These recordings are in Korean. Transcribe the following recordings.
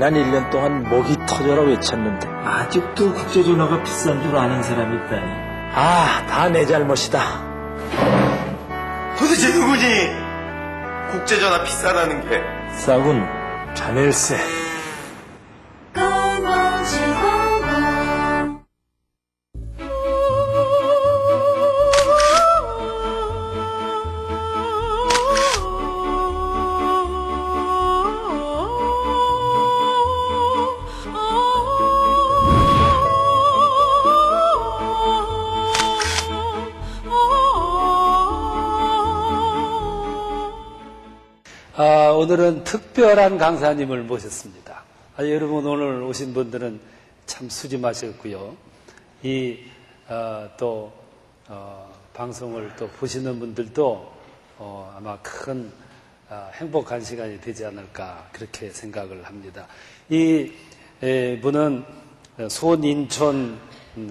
지난 1년 동안 목이 터져라 외쳤는데 아직도 국제전화가 비싼 줄 아는 사람이 있다니. 다 내 잘못이다. 도대체 누구니? 국제전화 비싸다는 게. 싸군 자넬세. 오늘은 특별한 강사님을 모셨습니다. 여러분 오늘 오신 분들은 참 수지마셨고요. 또 방송을 또 보시는 분들도 아마 큰 행복한 시간이 되지 않을까 그렇게 생각을 합니다. 이 분은 손인촌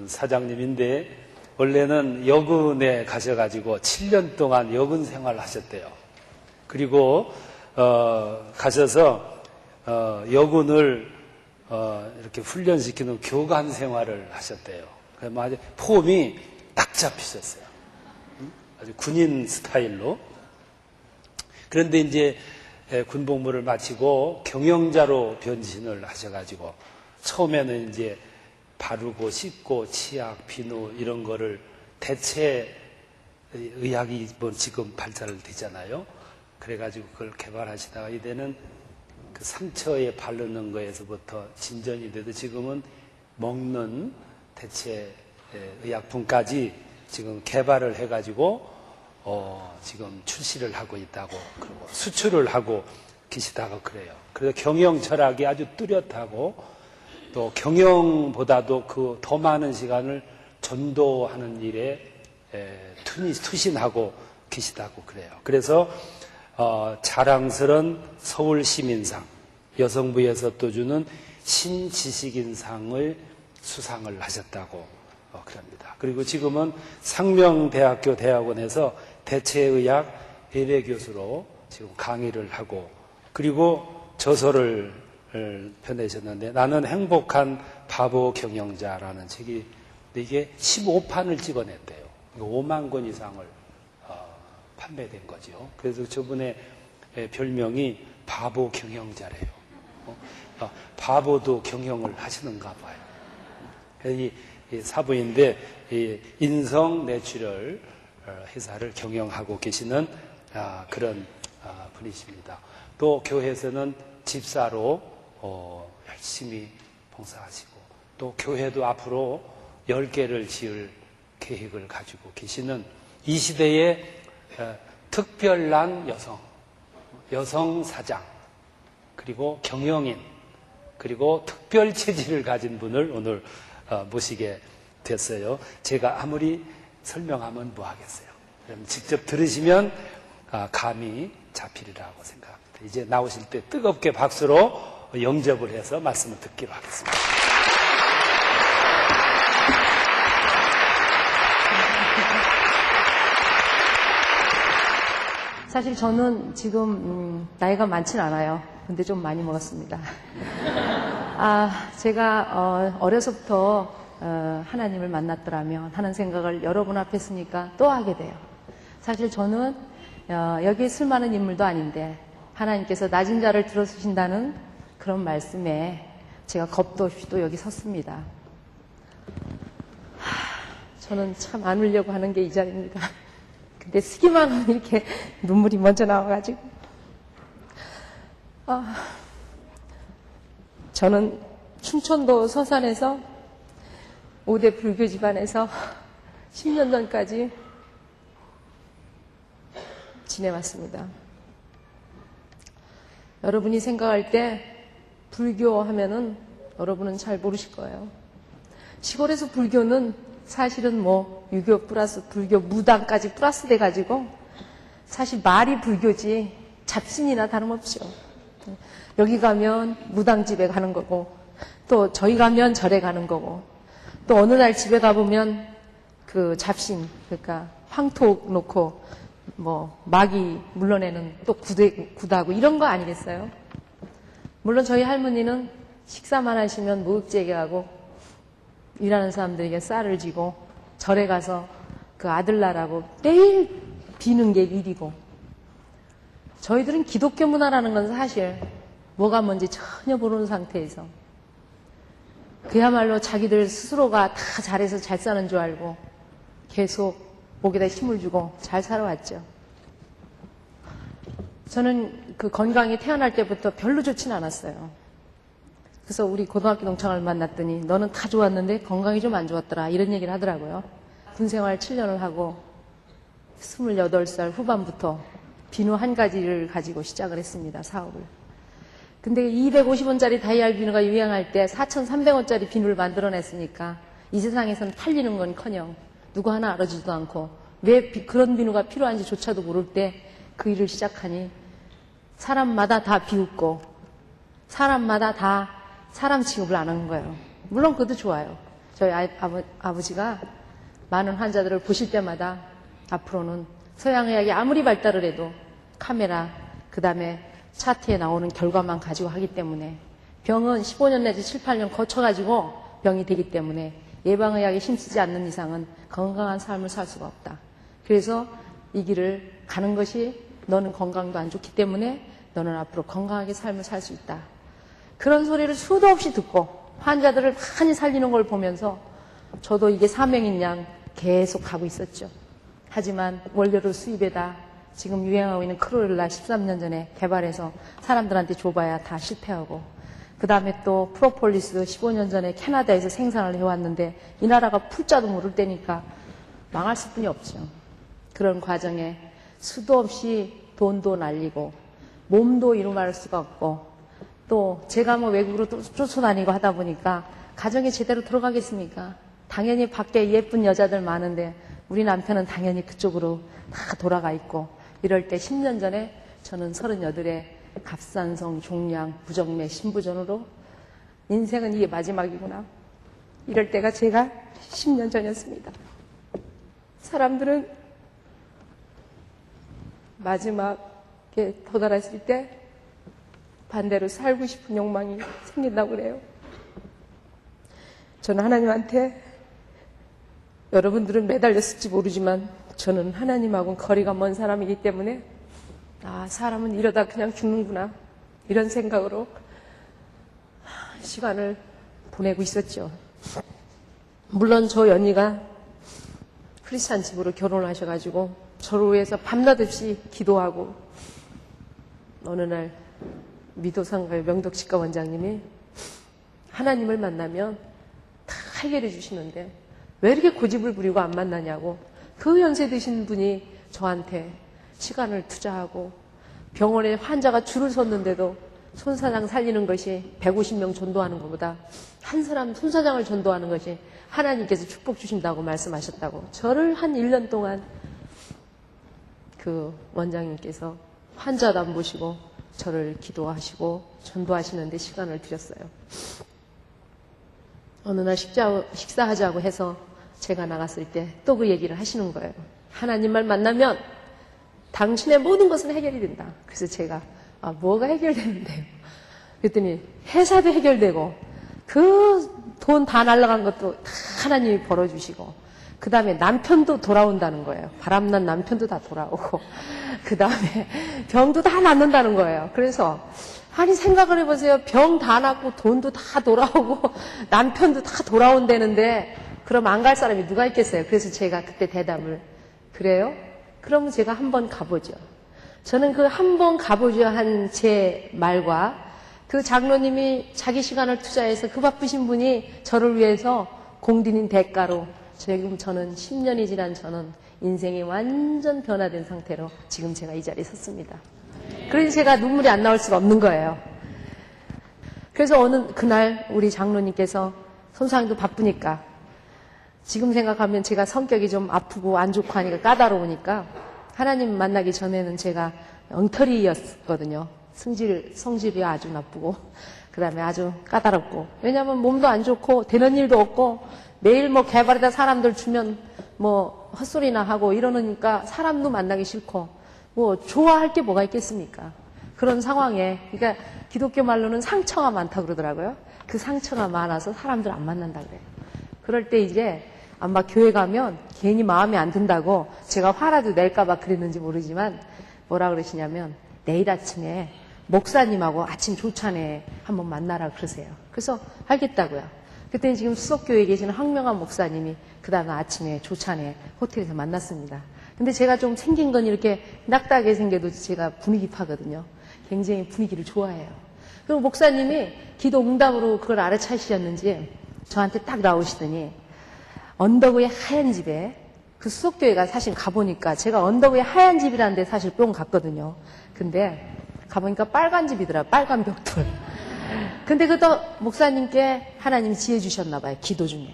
사장님인데 원래는 여군에 가셔가지고 7년 동안 여군 생활을 하셨대요. 그리고 가셔서 여군을 이렇게 훈련시키는 교관 생활을 하셨대요. 그래서 아주 폼이 딱 잡히셨어요. 아주 군인 스타일로. 그런데 이제 군복무를 마치고 경영자로 변신을 하셔가지고 처음에는 이제 바르고 씻고 치약, 비누 이런 거를 대체 의학이 뭐 지금 발달을 되잖아요. 그래가지고 그걸 개발하시다가 이제는 그 상처에 바르는 거에서부터 진전이 돼도 지금은 먹는 대체 의약품까지 지금 개발을 해가지고 지금 출시를 하고 있다고 그리고 수출을 하고 계시다고 그래요. 그래서 경영 철학이 아주 뚜렷하고 또 경영보다도 그 더 많은 시간을 전도하는 일에 투신하고 계시다고 그래요. 그래서 자랑스러운 서울시민상, 여성부에서 또 주는 신지식인상을 수상을 하셨다고 그럽니다. 그리고 지금은 상명대학교 대학원에서 대체의학 예배교수로 지금 강의를 하고 그리고 저서를 펴내셨는데 나는 행복한 바보 경영자라는 책이 이게 15판을 찍어냈대요. 5만 권 이상을 판매된 거죠. 그래서 저분의 별명이 바보 경영자래요. 바보도 경영을 하시는가 봐요. 이 사부인데 인성 내추럴 회사를 경영하고 계시는 그런 분이십니다. 또 교회에서는 집사로 열심히 봉사하시고 또 교회도 앞으로 10개를 지을 계획을 가지고 계시는 이 시대의 특별한 여성 사장, 그리고 경영인, 그리고 특별 체질을 가진 분을 오늘 모시게 됐어요. 제가 아무리 설명하면 뭐 하겠어요. 그럼 직접 들으시면 감이 잡히리라고 생각합니다. 이제 나오실 때 뜨겁게 박수로 영접을 해서 말씀을 듣기로 하겠습니다. 사실 저는 지금 나이가 많진 않아요. 근데 좀 많이 먹었습니다. 제가 어려서부터 하나님을 만났더라면 하는 생각을 여러분 앞에 있으니까 또 하게 돼요. 사실 저는 여기에 쓸만한 인물도 아닌데 하나님께서 낮은 자를 들어주신다는 그런 말씀에 제가 겁도 없이 또 여기 섰습니다. 저는 참 안 울려고 하는 게 이 자리입니다. 근데 쓰기만 하면 이렇게 눈물이 먼저 나와가지고 저는 충청도 서산에서 5대 불교 집안에서 10년 전까지 지내왔습니다. 여러분이 생각할 때 불교 하면은 여러분은 잘 모르실 거예요. 시골에서 불교는 사실은 뭐 유교 플러스 불교 무당까지 플러스 돼가지고 사실 말이 불교지 잡신이나 다름없죠. 여기 가면 무당집에 가는 거고 또 저희 가면 절에 가는 거고 또 어느 날 집에 가보면 그 잡신 그러니까 황토 놓고 뭐 마귀 물러내는 또 구다고 이런 거 아니겠어요? 물론 저희 할머니는 식사만 하시면 무급제게 하고 일하는 사람들에게 쌀을 쥐고 절에 가서 그 아들나라고 매일 비는 게 일이고, 저희들은 기독교 문화라는 건 사실 뭐가 뭔지 전혀 모르는 상태에서 그야말로 자기들 스스로가 다 잘해서 잘 사는 줄 알고 계속 목에다 힘을 주고 잘 살아왔죠. 저는 그 건강이 태어날 때부터 별로 좋진 않았어요. 그래서 우리 고등학교 동창을 만났더니 너는 다 좋았는데 건강이 좀 안 좋았더라, 이런 얘기를 하더라고요. 군생활 7년을 하고 28살 후반부터 비누 한 가지를 가지고 시작을 했습니다, 사업을. 근데 250원짜리 다이알 비누가 유행할 때 4,300원짜리 비누를 만들어냈으니까 이 세상에서는 팔리는 건커녕 누구 하나 알아주지도 않고 왜 그런 비누가 필요한지조차도 모를 때 그 일을 시작하니 사람마다 다 비웃고 사람마다 다 사람 취급을 안 하는 거예요. 물론 그것도 좋아요. 저희 아버지가 많은 환자들을 보실 때마다 앞으로는 서양의학이 아무리 발달을 해도 카메라, 그 다음에 차트에 나오는 결과만 가지고 하기 때문에 병은 15년 내지 7, 8년 거쳐가지고 병이 되기 때문에 예방의학에 힘쓰지 않는 이상은 건강한 삶을 살 수가 없다. 그래서 이 길을 가는 것이 너는 건강도 안 좋기 때문에 너는 앞으로 건강하게 삶을 살 수 있다. 그런 소리를 수도 없이 듣고 환자들을 많이 살리는 걸 보면서 저도 이게 사명인 양 계속 가고 있었죠. 하지만 원료를 수입에다 지금 유행하고 있는 크로렐라 13년 전에 개발해서 사람들한테 줘봐야 다 실패하고, 그 다음에 또 프로폴리스 15년 전에 캐나다에서 생산을 해왔는데 이 나라가 풀자도 모를 때니까 망할 수뿐이 없죠. 그런 과정에 수도 없이 돈도 날리고 몸도 이루말 수가 없고, 또 제가 뭐 외국으로 쫓아다니고 하다 보니까 가정에 제대로 들어가겠습니까? 당연히 밖에 예쁜 여자들 많은데 우리 남편은 당연히 그쪽으로 다 돌아가 있고, 이럴 때 10년 전에 저는 38에 갑산성 종양 부정맥 신부전으로 인생은 이게 마지막이구나, 이럴 때가 제가 10년 전이었습니다. 사람들은 마지막에 도달했을 때 반대로 살고 싶은 욕망이 생긴다고 그래요. 저는 하나님한테, 여러분들은 매달렸을지 모르지만 저는 하나님하고는 거리가 먼 사람이기 때문에 사람은 이러다 그냥 죽는구나, 이런 생각으로 시간을 보내고 있었죠. 물론 저 연희가 크리스찬 집으로 결혼을 하셔가지고 저를 위해서 밤낮없이 기도하고, 어느 날 미도상가의 명덕치과 원장님이 하나님을 만나면 다 해결해 주시는데 왜 이렇게 고집을 부리고 안 만나냐고, 그 연세 드신 분이 저한테 시간을 투자하고 병원에 환자가 줄을 섰는데도 손사장 살리는 것이 150명 전도하는 것보다 한 사람 손사장을 전도하는 것이 하나님께서 축복 주신다고 말씀하셨다고, 저를 한 1년 동안 그 원장님께서 환자도 안 보시고 저를 기도하시고 전도하시는데 시간을 드렸어요. 어느 날 식사하자고 해서 제가 나갔을 때 또 그 얘기를 하시는 거예요. 하나님을 만나면 당신의 모든 것은 해결이 된다. 그래서 제가 뭐가 해결되는데요? 그랬더니 회사도 해결되고 그 돈 다 날라간 것도 다 하나님이 벌어주시고, 그 다음에 남편도 돌아온다는 거예요. 바람난 남편도 다 돌아오고, 그 다음에 병도 다 낫는다는 거예요. 그래서 아니 생각을 해보세요. 병 다 낫고 돈도 다 돌아오고 남편도 다 돌아온다는데 그럼 안 갈 사람이 누가 있겠어요? 그래서 제가 그때 대답을, 그래요? 그러면 제가 한번 가보죠. 저는 그 한번 가보죠 한 제 말과 그 장로님이 자기 시간을 투자해서 그 바쁘신 분이 저를 위해서 공들인 대가로 지금 저는 10년이 지난 저는 인생이 완전 변화된 상태로 지금 제가 이 자리에 섰습니다. 그래서 제가 눈물이 안 나올 수가 없는 거예요. 그래서 어느 그날 우리 장로님께서 손상도 바쁘니까, 지금 생각하면 제가 성격이 좀 아프고 안 좋고 하니까 까다로우니까 하나님 만나기 전에는 제가 엉터리였거든요. 성질이 아주 나쁘고 그 다음에 아주 까다롭고, 왜냐하면 몸도 안 좋고 되는 일도 없고 매일 뭐 개발에다 사람들 주면 뭐 헛소리나 하고 이러니까 사람도 만나기 싫고 뭐 좋아할 게 뭐가 있겠습니까? 그런 상황에, 그러니까 기독교 말로는 상처가 많다고 그러더라고요. 그 상처가 많아서 사람들 안 만난다 그래요. 그럴 때 이제 아마 교회 가면 괜히 마음에 안 든다고 제가 화라도 낼까봐 그랬는지 모르지만 뭐라 그러시냐면 내일 아침에 목사님하고 아침 조찬회 한번 만나라 그러세요. 그래서 알겠다고요. 그때는 지금 수석교회에 계시는 황명한 목사님이 그 다음 아침에 조찬회 호텔에서 만났습니다. 근데 제가 좀 생긴 건 이렇게 낙닥하게 생겨도 제가 분위기 파거든요. 굉장히 분위기를 좋아해요. 그리고 목사님이 기도 응답으로 그걸 알아차시셨는지 저한테 딱 나오시더니 언덕 위에 하얀 집에 그 수석교회가 사실 가보니까 제가 언덕 위에 하얀 집이라는 데 사실 뿅 갔거든요. 근데 가보니까 빨간 집이더라. 빨간 벽돌. 근데 그것도 목사님께 하나님이 지혜 주셨나 봐요. 기도 중에.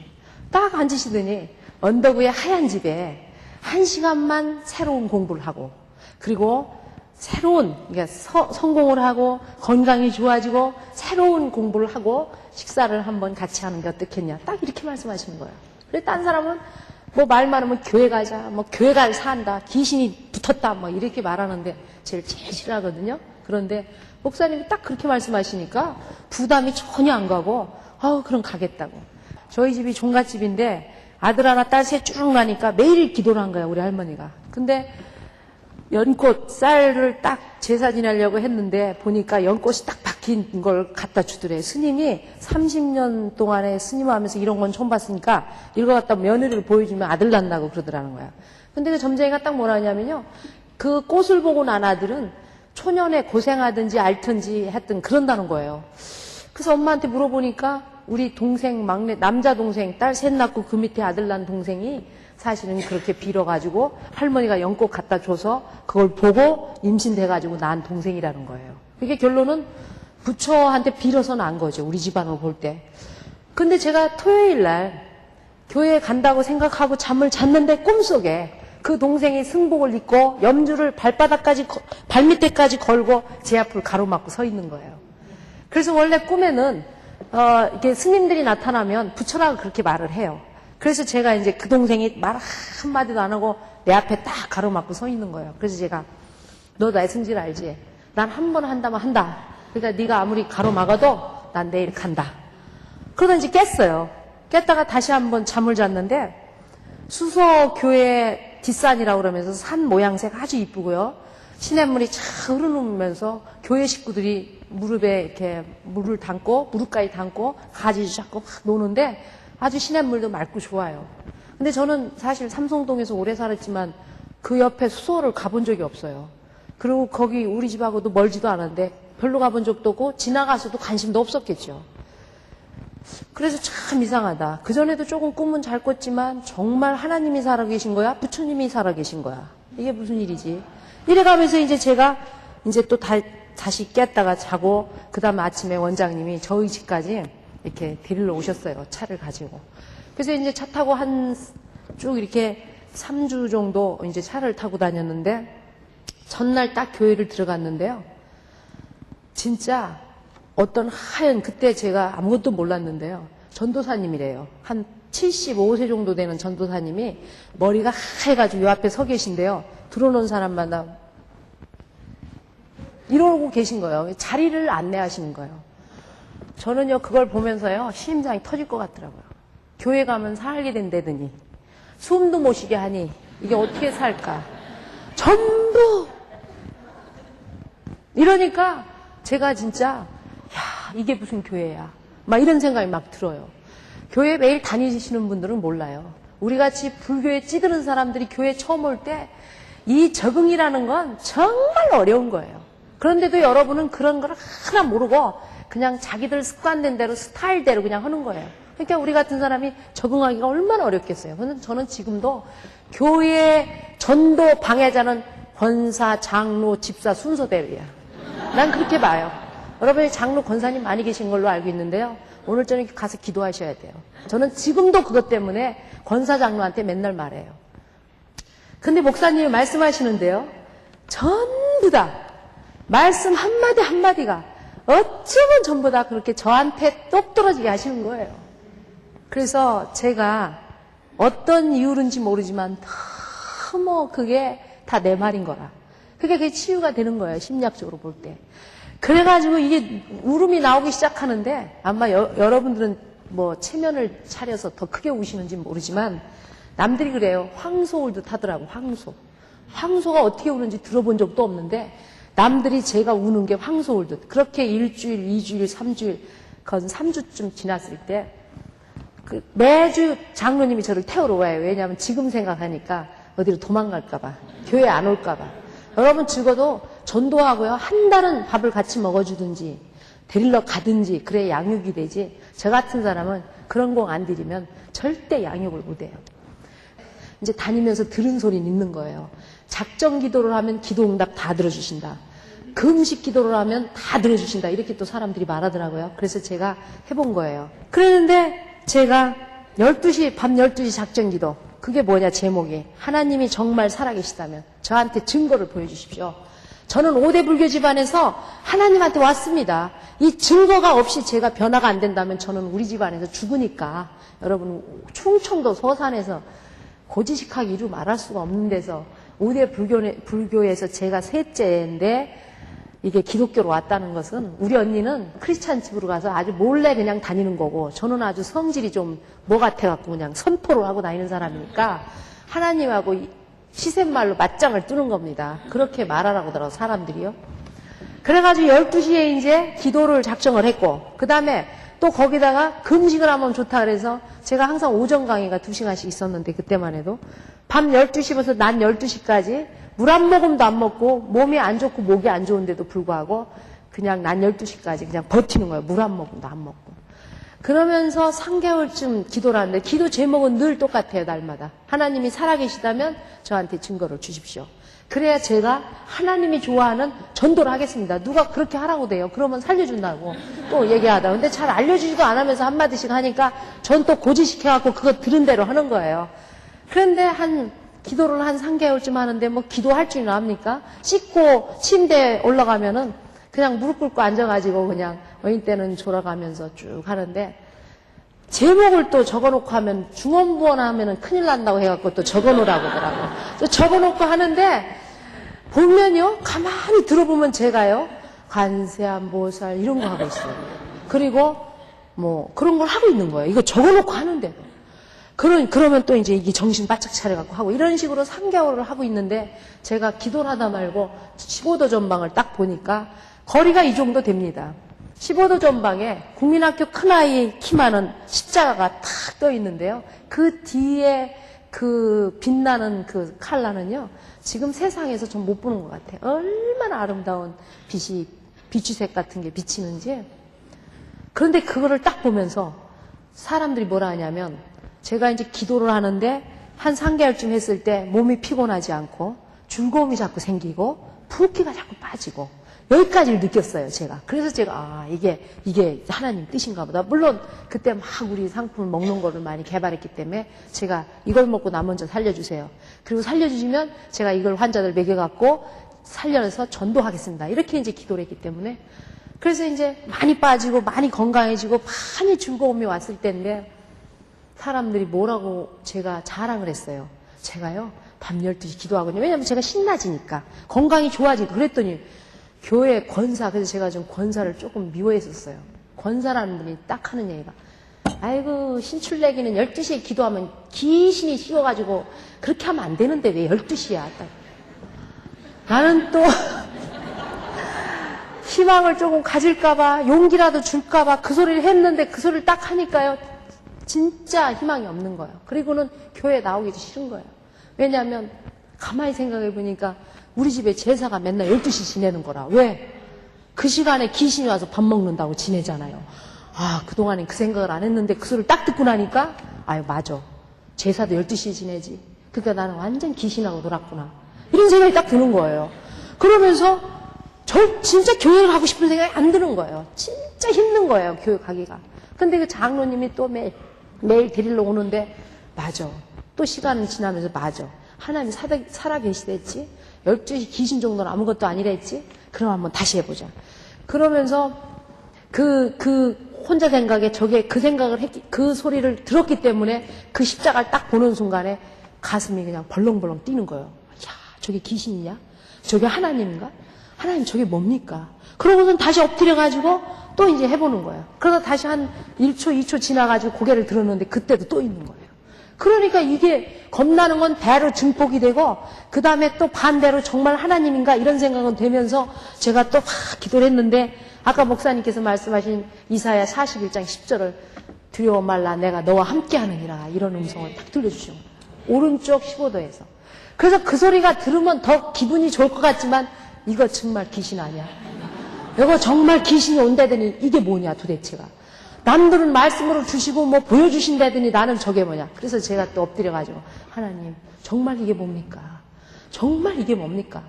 딱 앉으시더니 언덕 위에 하얀 집에 1시간만 새로운 공부를 하고 그리고 새로운 그러니까 성공을 하고 건강이 좋아지고 새로운 공부를 하고 식사를 한번 같이 하는 게 어떻겠냐. 딱 이렇게 말씀하시는 거예요. 그래 딴 사람은 뭐 말 많으면 교회 가자. 뭐 교회 갈 산다. 귀신이 붙었다. 뭐 이렇게 말하는데 제일 싫어하거든요. 그런데 목사님이 딱 그렇게 말씀하시니까 부담이 전혀 안 가고 그럼 가겠다고. 저희 집이 종갓집인데 아들 하나 딸 셋 쭉 나니까 매일 기도를 한 거예요. 우리 할머니가. 근데 연꽃 쌀을 딱 제사 지내려고 했는데 보니까 연꽃이 딱 박힌 걸 갖다 주더래. 스님이 30년 동안에 스님하면서 이런 건 처음 봤으니까 이거 갖다 며느리를 보여주면 아들 낳는다고 그러더라는 거야. 근데 그 점쟁이가 딱 뭐라 하냐면요. 그 꽃을 보고 난 아들은 초년에 고생하든지 앓든지 했든 그런다는 거예요. 그래서 엄마한테 물어보니까 우리 동생 막내 남자 동생 딸 셋 낳고 그 밑에 아들 낳은 동생이 사실은 그렇게 빌어가지고 할머니가 연꽃 갖다 줘서 그걸 보고 임신돼가지고 낳은 동생이라는 거예요. 그게 결론은 부처한테 빌어서 낳은 거죠. 우리 집안으로 볼 때. 근데 제가 토요일 날 교회에 간다고 생각하고 잠을 잤는데 꿈속에 그 동생이 승복을 입고 염주를 발밑에까지 걸고 제 앞을 가로막고 서 있는 거예요. 그래서 원래 꿈에는 이렇게 스님들이 나타나면 부처라고 그렇게 말을 해요. 그래서 제가 이제 그 동생이 말 한마디도 안 하고 내 앞에 딱 가로막고 서 있는 거예요. 그래서 제가 너 나의 성질 알지? 난 한 번 한다면 한다. 그러니까 네가 아무리 가로막아도 난 내일 간다. 그러다 이제 깼어요. 깼다가 다시 한번 잠을 잤는데 수서교회 뒷산이라고 그러면서 산 모양새가 아주 이쁘고요. 시냇물이 쫙 흐르면서 교회 식구들이 무릎에 이렇게 물을 담고 무릎까지 담고 가지 잡고 막 노는데 아주 시냇물도 맑고 좋아요. 근데 저는 사실 삼성동에서 오래 살았지만 그 옆에 수서를 가본 적이 없어요. 그리고 거기 우리 집하고도 멀지도 않은데 별로 가본 적도 없고 지나가서도 관심도 없었겠죠. 그래서 참 이상하다. 그전에도 조금 꿈은 잘 꿨지만 정말 하나님이 살아계신 거야? 부처님이 살아계신 거야? 이게 무슨 일이지? 이래가면서 이제 제가 이제 또 다시 깼다가 자고 그 다음 아침에 원장님이 저희 집까지 이렇게 데리러 오셨어요. 차를 가지고. 그래서 이제 차 타고 쭉 이렇게 3주 정도 이제 차를 타고 다녔는데 전날 딱 교회를 들어갔는데요. 진짜 어떤 하얀 그때 제가 아무것도 몰랐는데요. 전도사님이래요. 한 75세 정도 되는 전도사님이 머리가 하얘가지고 요 앞에 서 계신데요. 들어오는 사람마다 이러고 계신 거예요. 자리를 안내하시는 거예요. 저는요 그걸 보면서요 심장이 터질 것 같더라고요. 교회 가면 살게 된다더니 숨도 못 쉬게 하니 이게 어떻게 살까. 전부 이러니까 제가 진짜 야 이게 무슨 교회야 막 이런 생각이 막 들어요. 교회 매일 다니시는 분들은 몰라요. 우리같이 불교에 찌드는 사람들이 교회 처음 올 때 이 적응이라는 건 정말 어려운 거예요. 그런데도 여러분은 그런 걸 하나 모르고 그냥 자기들 습관된 대로 스타일대로 그냥 하는 거예요. 그러니까 우리 같은 사람이 적응하기가 얼마나 어렵겠어요. 근데 저는 지금도 교회 전도 방해자는 권사, 장로, 집사 순서대로야. 난 그렇게 봐요. 여러분이 장로, 권사님 많이 계신 걸로 알고 있는데요. 오늘 저녁에 가서 기도하셔야 돼요. 저는 지금도 그것 때문에 권사, 장로한테 맨날 말해요. 근데 목사님이 말씀하시는데요. 전부 다 말씀 한마디 한마디가 어쩌면 전부 다 그렇게 저한테 똑 떨어지게 하시는 거예요. 그래서 제가 어떤 이유인지 모르지만 너무 그게 다 내 말인 거라. 그게 치유가 되는 거예요. 심리학적으로 볼 때. 그래가지고 이게 울음이 나오기 시작하는데 아마 여러분들은 뭐 체면을 차려서 더 크게 우시는지 모르지만 남들이 그래요. 황소 울듯 하더라고, 황소. 황소가 어떻게 우는지 들어본 적도 없는데 남들이 제가 우는 게 황소 울듯. 그렇게 일주일, 2주일, 3주일, 건 3주쯤 지났을 때 매주 장로님이 저를 태우러 와요. 왜냐하면 지금 생각하니까 어디로 도망갈까봐, 교회 안 올까봐. 여러분 적어도 전도하고요. 한 달은 밥을 같이 먹어주든지 데리러 가든지 그래야 양육이 되지. 저 같은 사람은 그런 공 안 들이면 절대 양육을 못해요. 이제 다니면서 들은 소리는 있는 거예요. 작정 기도를 하면 기도 응답 다 들어주신다. 금식 기도를 하면 다 들어주신다. 이렇게 또 사람들이 말하더라고요. 그래서 제가 해본 거예요. 그랬는데 제가 12시, 밤 12시 작정 기도. 그게 뭐냐, 제목이. 하나님이 정말 살아계시다면 저한테 증거를 보여주십시오. 저는 5대 불교 집안에서 하나님한테 왔습니다. 이 증거가 없이 제가 변화가 안 된다면 저는 우리 집안에서 죽으니까. 여러분, 충청도 서산에서 고지식하게 이루 말할 수가 없는 데서 5대 불교에서 제가 셋째인데 이게 기독교로 왔다는 것은 우리 언니는 크리스찬 집으로 가서 아주 몰래 그냥 다니는 거고 저는 아주 성질이 좀 뭐 같아갖고 그냥 선포를 하고 다니는 사람이니까 하나님하고 시샘말로 맞짱을 뜨는 겁니다. 그렇게 말하라고 하더라고 사람들이요. 그래가지고 12시에 이제 기도를 작정을 했고 그 다음에 또 거기다가 금식을 하면 좋다 그래서 제가 항상 오전 강의가 2시간씩 있었는데 그때만 해도 밤 12시부터 낮 12시까지 물 한 모금도 안 먹고 몸이 안 좋고 목이 안 좋은데도 불구하고 그냥 낮 12시까지 그냥 버티는 거예요. 물 한 모금도 안 먹고. 그러면서 3개월쯤 기도를 하는데 기도 제목은 늘 똑같아요. 날마다. 하나님이 살아계시다면 저한테 증거를 주십시오. 그래야 제가 하나님이 좋아하는 전도를 하겠습니다. 누가 그렇게 하라고 돼요. 그러면 살려준다고 또 얘기하다. 근데 잘 알려주지도 안 하면서 한마디씩 하니까 전 또 고지시켜갖고 그거 들은 대로 하는 거예요. 그런데 기도를 한 3개월쯤 하는데 뭐 기도할 줄이나 합니까? 씻고 침대에 올라가면은 그냥 무릎 꿇고 앉아가지고 그냥 어인 때는 졸아가면서 쭉 하는데 제목을 또 적어놓고 하면 중언부언 하면은 큰일 난다고 해갖고 또 적어놓으라고 하더라고요. 적어놓고 하는데 보면요 가만히 들어보면 제가요 관세음보살 이런 거 하고 있어요. 그리고 뭐 그런 걸 하고 있는 거예요. 이거 적어놓고 하는데 그러면 또 이제 이게 정신 바짝 차려갖고 하고 이런 식으로 3개월을 하고 있는데 제가 기도를 하다 말고 15도 전방을 딱 보니까 거리가 이 정도 됩니다. 15도 전방에 국민학교 큰아이 키 많은 십자가가 탁 떠 있는데요. 그 뒤에 그 빛나는 그 칼라는요. 지금 세상에서 좀 못 보는 것 같아요. 얼마나 아름다운 비추색 같은 게 비치는지. 그런데 그거를 딱 보면서 사람들이 뭐라 하냐면 제가 이제 기도를 하는데 한 3개월쯤 했을 때 몸이 피곤하지 않고 즐거움이 자꾸 생기고 붓기가 자꾸 빠지고 여기까지를 느꼈어요, 제가. 그래서 제가, 이게 하나님 뜻인가 보다. 물론, 그때 막 우리 상품을 먹는 거를 많이 개발했기 때문에 제가 이걸 먹고 나 먼저 살려주세요. 그리고 살려주시면 제가 이걸 환자들 먹여갖고 살려서 전도하겠습니다. 이렇게 이제 기도를 했기 때문에. 그래서 이제 많이 빠지고, 많이 건강해지고, 많이 즐거움이 왔을 때인데, 사람들이 뭐라고 제가 자랑을 했어요. 제가요, 밤 12시 기도하거든요. 왜냐면 제가 신나지니까. 건강이 좋아지니까. 그랬더니, 교회 권사, 그래서 제가 좀 권사를 조금 미워했었어요. 권사라는 분이 딱 하는 얘기가 아이고 신출내기는 12시에 기도하면 귀신이 씌워가지고 그렇게 하면 안 되는데 왜 12시야. 나는 또 희망을 조금 가질까봐 용기라도 줄까봐 그 소리를 했는데 그 소리를 딱 하니까요 진짜 희망이 없는 거예요. 그리고는 교회 나오기도 싫은 거예요. 왜냐하면 가만히 생각해 보니까 우리 집에 제사가 맨날 12시 지내는 거라. 왜? 그 시간에 귀신이 와서 밥 먹는다고 지내잖아요. 아, 그동안엔 그 생각을 안 했는데 그 소리를 딱 듣고 나니까 아유, 맞아. 제사도 12시에 지내지. 그러니까 나는 완전 귀신하고 놀았구나. 이런 생각이 딱 드는 거예요. 그러면서 저 진짜 교회를 가고 싶은 생각이 안 드는 거예요. 진짜 힘든 거예요, 교회 가기가. 근데 그 장로님이 또 매일 데리러 오는데 맞아. 또 시간이 지나면서 맞아. 하나님이 살아계시댔지. 12시 귀신 정도는 아무것도 아니랬지. 그럼 한번 다시 해보자. 그러면서 혼자 생각에 그 생각을 그 소리를 들었기 때문에 그 십자가를 딱 보는 순간에 가슴이 그냥 벌렁벌렁 뛰는 거예요. 야, 저게 귀신이냐? 저게 하나님인가? 하나님 저게 뭡니까? 그러고선 다시 엎드려가지고 또 이제 해보는 거예요. 그러다 다시 한 1초, 2초 지나가지고 고개를 들었는데 그때도 또 있는 거예요. 그러니까 이게 겁나는 건 배로 증폭이 되고 그 다음에 또 반대로 정말 하나님인가 이런 생각은 되면서 제가 또 막 기도를 했는데 아까 목사님께서 말씀하신 이사야 41장 10절을 두려워 말라 내가 너와 함께하느니라 이런 음성을 딱 들려주시는 거예요. 오른쪽 15도에서. 그래서 그 소리가 들으면 더 기분이 좋을 것 같지만 이거 정말 귀신 아니야. 이거 정말 귀신이 온다더니 이게 뭐냐 도대체가. 남들은 말씀으로 주시고 뭐 보여주신다더니 나는 저게 뭐냐. 그래서 제가 또 엎드려가지고 하나님 정말 이게 뭡니까? 정말 이게 뭡니까?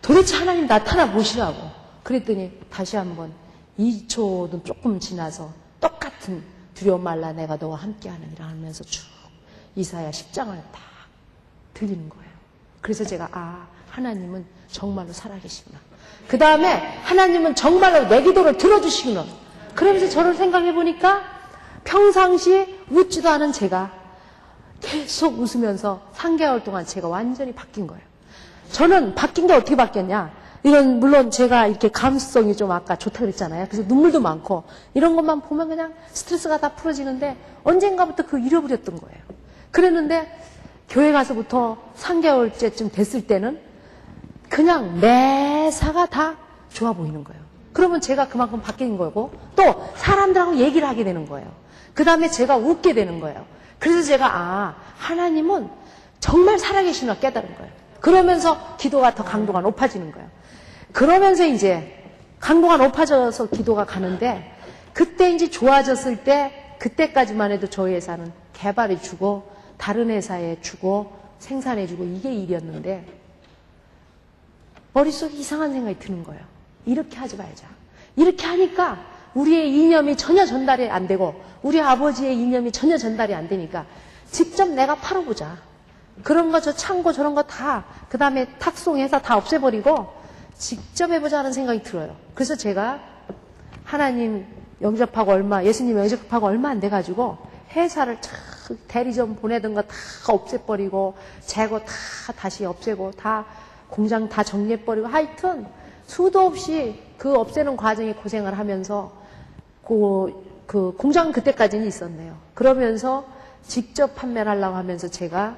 도대체 하나님 나타나 보시라고. 그랬더니 다시 한번 2초도 조금 지나서 똑같은 두려워 말라 내가 너와 함께하느니라 하면서 쭉 이사야 10장을 딱 들리는 거예요. 그래서 제가 하나님은 정말로 살아계시구나. 그 다음에 하나님은 정말로 내 기도를 들어주시구나. 그러면서 저를 생각해 보니까 평상시에 웃지도 않은 제가 계속 웃으면서 3개월 동안 제가 완전히 바뀐 거예요. 저는 바뀐 게 어떻게 바뀌었냐. 이건 물론 제가 이렇게 감수성이 좀 아까 좋다고 그랬잖아요. 그래서 눈물도 많고 이런 것만 보면 그냥 스트레스가 다 풀어지는데 언젠가부터 그걸 잃어버렸던 거예요. 그랬는데 교회 가서부터 3개월째쯤 됐을 때는 그냥 매사가 다 좋아 보이는 거예요. 그러면 제가 그만큼 바뀐 거고 또 사람들하고 얘기를 하게 되는 거예요. 그 다음에 제가 웃게 되는 거예요. 그래서 제가 하나님은 정말 살아계시나 깨달은 거예요. 그러면서 기도가 더 강도가 높아지는 거예요. 그러면서 이제 강도가 높아져서 기도가 가는데 그때 이제 좋아졌을 때 그때까지만 해도 저희 회사는 개발해 주고 다른 회사에 주고 생산해 주고 이게 일이었는데 머릿속에 이상한 생각이 드는 거예요. 이렇게 하지 말자. 이렇게 하니까 우리의 이념이 전혀 전달이 안 되고 우리 아버지의 이념이 전혀 전달이 안 되니까 직접 내가 팔아보자. 그런 거 저 창고 저런 거 다 그 다음에 탁송해서 다 없애버리고 직접 해보자 하는 생각이 들어요. 그래서 제가 하나님 영접하고 예수님 영접하고 얼마 안 돼가지고 회사를 대리점 보내던 거 다 없애버리고 재고 다 다시 없애고 다 공장 다 정리해버리고 하여튼 수도 없이 그 없애는 과정에 고생을 하면서 그 공장 그때까지는 있었네요. 그러면서 직접 판매를 하려고 하면서 제가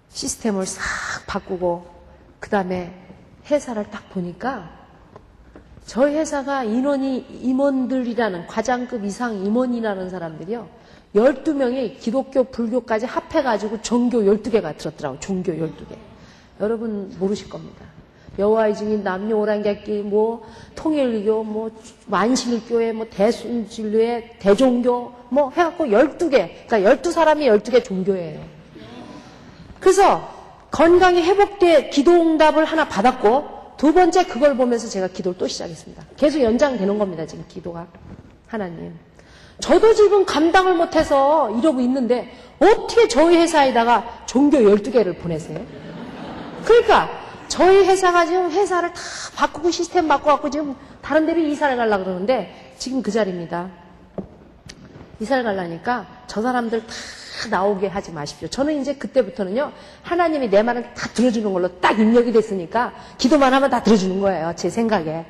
시스템을 싹 바꾸고 그 다음에 회사를 딱 보니까 저희 회사가 임원들이라는 과장급 이상 임원이라는 사람들이요 12명이 기독교 불교까지 합해가지고 종교 12개가 들었더라고요. 종교 12개. 여러분 모르실 겁니다. 여호와의 증인, 남녀 오랑객기, 뭐 통일교, 뭐 만실교회, 뭐 대순진료회, 대종교, 뭐 해갖고 12개. 그러니까 12사람이 12개 종교예요. 그래서 건강이 회복돼 기도응답을 하나 받았고 두 번째 그걸 보면서 제가 기도를 또 시작했습니다. 계속 연장되는 겁니다. 지금 기도가. 하나님. 저도 지금 감당을 못해서 이러고 있는데 어떻게 저희 회사에다가 종교 12개를 보내세요? 그러니까 저희 회사가 지금 회사를 다 바꾸고 시스템 바꿔갖고 지금 다른 데로 이사를 가려고 그러는데 지금 그 자리입니다. 이사를 가려니까 저 사람들 다 나오게 하지 마십시오. 저는 이제 그때부터는요 하나님이 내 말을 다 들어주는 걸로 딱 입력이 됐으니까 기도만 하면 다 들어주는 거예요. 제 생각에.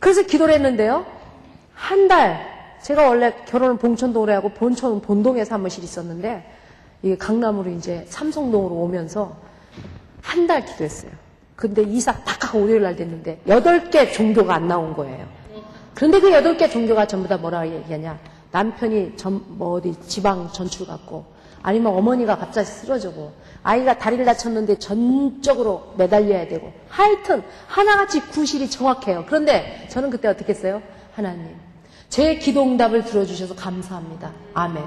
그래서 기도를 했는데요. 한 달 제가 원래 결혼을 봉천동으로 하고 본동에 사무실이 있었는데 이게 강남으로 이제 삼성동으로 오면서 한 달 기도했어요. 근데 이사 딱 하고 월요일 날 됐는데 8개 종교가 안 나온 거예요. 그런데 그 8개 종교가 전부 다 뭐라고 얘기하냐. 남편이 어디 지방 전출 갔고 아니면 어머니가 갑자기 쓰러지고 아이가 다리를 다쳤는데 전적으로 매달려야 되고 하여튼 하나같이 구실이 정확해요. 그런데 저는 그때 어떻게 했어요? 하나님 제 기도응답을 들어주셔서 감사합니다. 아멘.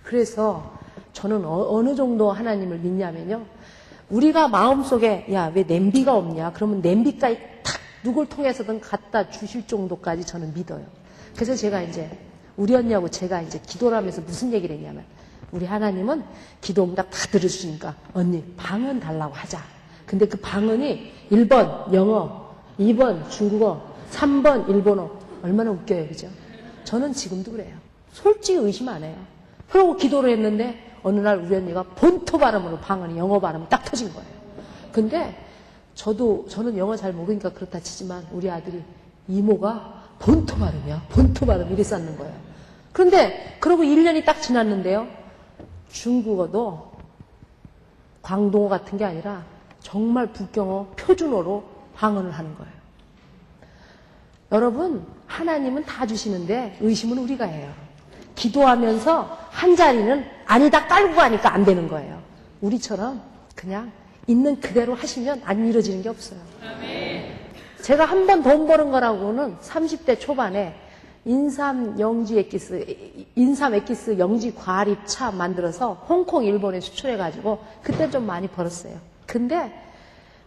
그래서 저는 어느 정도 하나님을 믿냐면요. 우리가 마음속에 야 왜 냄비가 없냐 그러면 냄비까지 탁 누굴 통해서든 갖다 주실 정도까지 저는 믿어요. 그래서 제가 이제 우리 언니하고 제가 이제 기도를 하면서 무슨 얘기를 했냐면 우리 하나님은 기도응답 다 들으시니까 언니 방언 달라고 하자. 근데 그 방언이 1번 영어, 2번 중국어, 3번 일본어. 얼마나 웃겨요, 그죠? 저는 지금도 그래요. 솔직히 의심 안 해요. 그러고 기도를 했는데 어느 날 우리 언니가 본토 발음으로 방언이 영어 발음이 딱 터진 거예요. 근데 저는 영어 잘 모르니까 그렇다 치지만 우리 아들이 이모가 본토 발음이야. 본토 발음 이랬었는 거예요. 그런데 그러고 1년이 딱 지났는데요. 중국어도 광동어 같은 게 아니라 정말 북경어 표준어로 방언을 하는 거예요. 여러분, 하나님은 다 주시는데 의심은 우리가 해요. 기도하면서 한 자리는 아니다 깔고 가니까 안 되는 거예요. 우리처럼 그냥 있는 그대로 하시면 안 이루어지는 게 없어요. 제가 한 번 돈 버는 거라고는 30대 초반에 인삼 액기스 영지 과립차 만들어서 홍콩, 일본에 수출해가지고 그때 좀 많이 벌었어요. 근데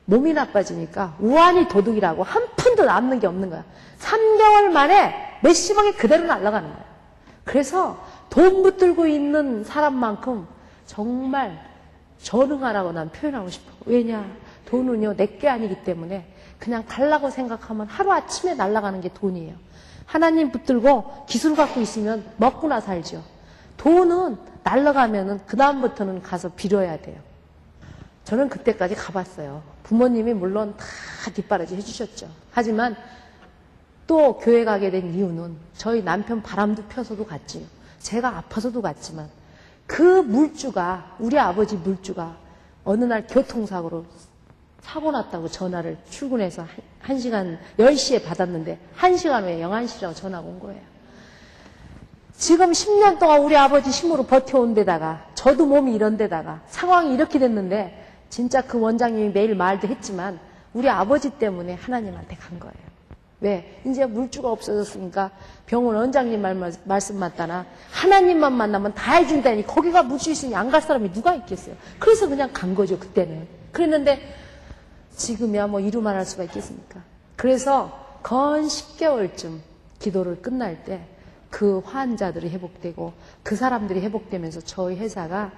몸이 나빠지니까 우환이 도둑이라고 한 푼도 남는 게 없는 거야. 3개월 만에 몇십억이 그대로 날아가는 거야. 그래서 돈 붙들고 있는 사람만큼 정말 전응하라고 난 표현하고 싶어. 왜냐? 돈은요, 내게 아니기 때문에 그냥 달라고 생각하면 하루아침에 날아가는 게 돈이에요. 하나님 붙들고 기술 갖고 있으면 먹고나 살죠. 돈은 날아가면은 그다음부터는 가서 빌어야 돼요. 저는 그때까지 가봤어요. 부모님이 물론 다 뒷바라지 해주셨죠. 하지만 또 교회 가게 된 이유는 저희 남편 바람도 펴서도 갔지요. 제가 아파서도 갔지만 그 물주가, 우리 아버지 물주가 어느 날 교통사고로 사고 났다고 전화를 출근해서 1시간, 10시에 받았는데 1시간 후에 영안실이라고 전화가 온 거예요. 지금 10년 동안 우리 아버지 힘으로 버텨온 데다가 저도 몸이 이런 데다가 상황이 이렇게 됐는데 진짜 그 원장님이 매일 말도 했지만 우리 아버지 때문에 하나님한테 간 거예요. 왜? 이제 물주가 없어졌으니까 병원 원장님 말씀 맞다나 하나님만 만나면 다 해준다니 거기가 물주 있으니 안 갈 사람이 누가 있겠어요. 그래서 그냥 간 거죠, 그때는. 그랬는데 지금이야 뭐 이루 말할 수가 있겠습니까? 그래서 건 10개월쯤 기도를 끝날 때 그 환자들이 회복되고 그 사람들이 회복되면서 저희 회사가